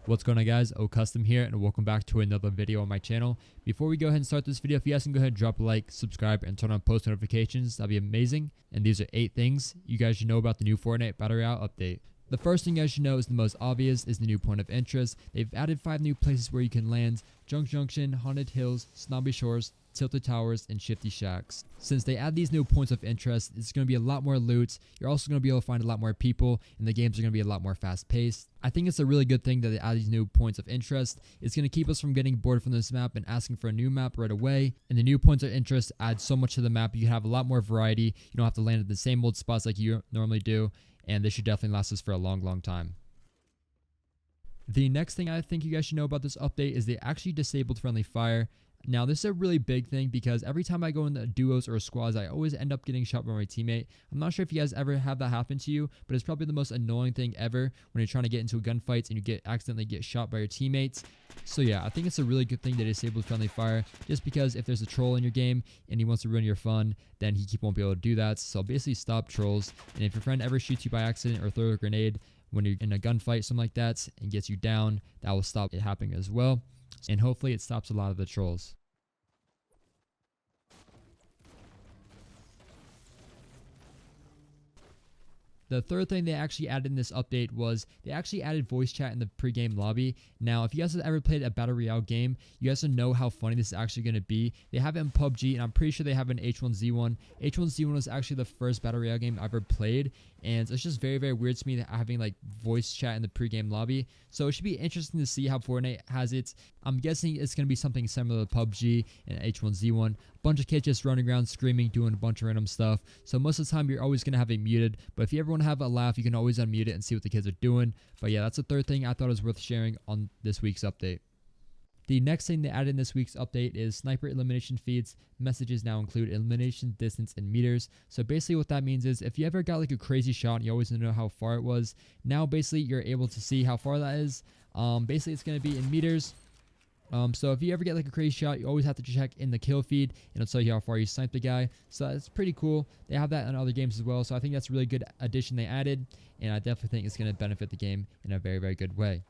What's going on, guys? Custom here, and welcome back to another video on my channel. Before we go ahead and start this video, if you guys can go ahead and drop a like, subscribe, and turn on post notifications, that'd be amazing. And these are 8 things you guys should know about the new Fortnite Battle Royale update. The first thing you guys should know is the most obvious is the new point of interest. They've added 5 new places where you can land: Junk Junction, Haunted Hills, Snobby Shores, Tilted Towers, and Shifty Shacks. Since they add these new points of interest, it's going to be a lot more loot. You're also going to be able to find a lot more people, and the games are going to be a lot more fast paced. I think it's a really good thing that they add these new points of interest. It's going to keep us from getting bored from this map and asking for a new map right away. And the new points of interest add so much to the map. You have a lot more variety. You don't have to land at the same old spots like you normally do. And this should definitely last us for a long time. The next thing I think you guys should know about this update is they actually disabled friendly fire. Now, this is a really big thing because every time I go into duos or squads, I always end up getting shot by my teammate. I'm not sure if you guys ever have that happen to you, but it's probably the most annoying thing ever when you're trying to get into a gunfight and you accidentally get shot by your teammates. So yeah, I think it's a really good thing that they disabled friendly fire, just because if there's a troll in your game and he wants to ruin your fun, then he won't be able to do that. So basically stop trolls. And if your friend ever shoots you by accident or throws a grenade when you're in a gunfight, something like that, and gets you down, that will stop it happening as well. And hopefully it stops a lot of the trolls. The third thing they actually added in this update was they actually added voice chat in the pregame lobby. Now, if you guys have ever played a Battle Royale game, you guys know how funny this is actually going to be. They have it in PUBG, and I'm pretty sure they have it in H1Z1. H1Z1 was actually the first Battle Royale game I ever played, and it's just very very to me that having like voice chat in the pregame lobby. So it should be interesting to see how Fortnite has it. I'm guessing it's going to be something similar to PUBG and H1Z1. A bunch of kids just running around screaming, doing a bunch of random stuff. So most of the time you're always going to have it muted, but if you ever want to have a laugh, you can always unmute it and see what the kids are doing. But yeah, that's the third thing I thought was worth sharing on this week's update. The next thing they added in this week's update is sniper elimination feeds. Messages now include elimination distance in meters. So basically what that means is if you ever got like a crazy shot and you always know how far it was, now basically you're able to see how far that is. Basically it's going to be in meters. So if you ever get like a crazy shot, you always have to check in the kill feed and it'll tell you how far you sniped the guy. So that's pretty cool. They have that in other games as well. So I think that's a really good addition they added, and I definitely think it's going to benefit the game in a very good way.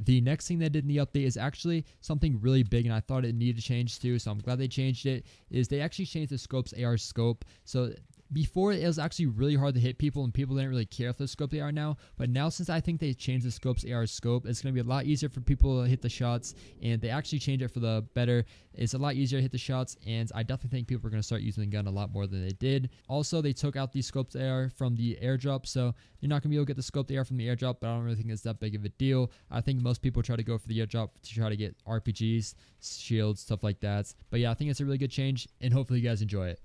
The next thing they did in the update is actually something really big, and I thought it needed to change too, so I'm glad they changed it. Is they actually changed the scope's AR scope. So before, it was actually really hard to hit people, and people didn't really care if the scope they are now. But now, since I think they changed the scope's AR scope, it's going to be a lot easier for people to hit the shots, and they actually changed it for the better. It's a lot easier to hit the shots, and I definitely think people are going to start using the gun a lot more than they did. Also, they took out the scoped AR from the airdrop, so you're not going to be able to get the scoped AR from the airdrop, but I don't really think it's that big of a deal. I think most people try to go for the airdrop to try to get RPGs, shields, stuff like that. But yeah, I think it's a really good change, and hopefully you guys enjoy it.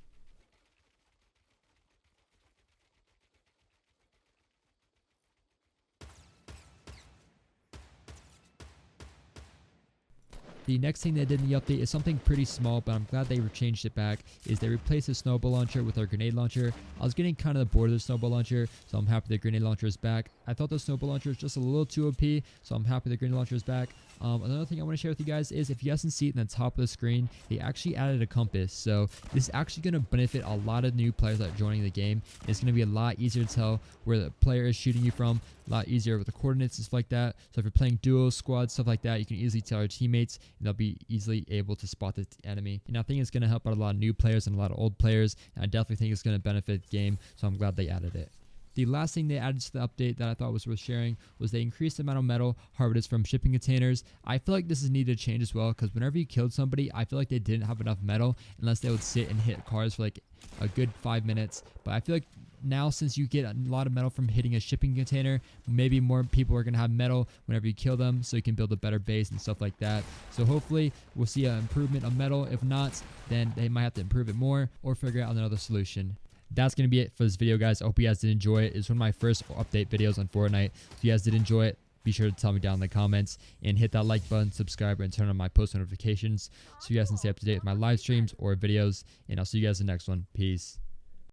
The next thing they did in the update is something pretty small, but I'm glad they changed it back, is they replaced the snowball launcher with our grenade launcher. I was getting kind of bored of the snowball launcher, so I'm happy the grenade launcher is back. I thought the snowball launcher was just a little too OP, so I'm happy the grenade launcher is back. Another thing I want to share with you guys is if you guys can see it in the top of the screen, they actually added a compass. So this is actually going to benefit a lot of new players that are joining the game. It's going to be a lot easier to tell where the player is shooting you from, a lot easier with the coordinates and stuff like that. So if you're playing duos, squads, stuff like that, you can easily tell your teammates, and they'll be easily able to spot the enemy. And I think it's going to help out a lot of new players and a lot of old players, and I definitely think it's going to benefit the game, so I'm glad they added it. The last thing they added to the update that I thought was worth sharing was they increased the amount of metal harvested from shipping containers. I feel like this is needed to change as well, because whenever you killed somebody, I feel like they didn't have enough metal unless they would sit and hit cars for like a good 5 minutes. But I feel like now, since you get a lot of metal from hitting a shipping container, maybe more people are going to have metal whenever you kill them, so you can build a better base and stuff like that. So hopefully we'll see an improvement of metal. If not, then they might have to improve it more or figure out another solution. That's going to be it for this video, guys. I hope you guys did enjoy it. It's one of my first update videos on Fortnite. If you guys did enjoy it, be sure to tell me down in the comments and hit that like button, subscribe, and turn on my post notifications so you guys can stay up to date with my live streams or videos. And I'll see you guys in the next one. Peace.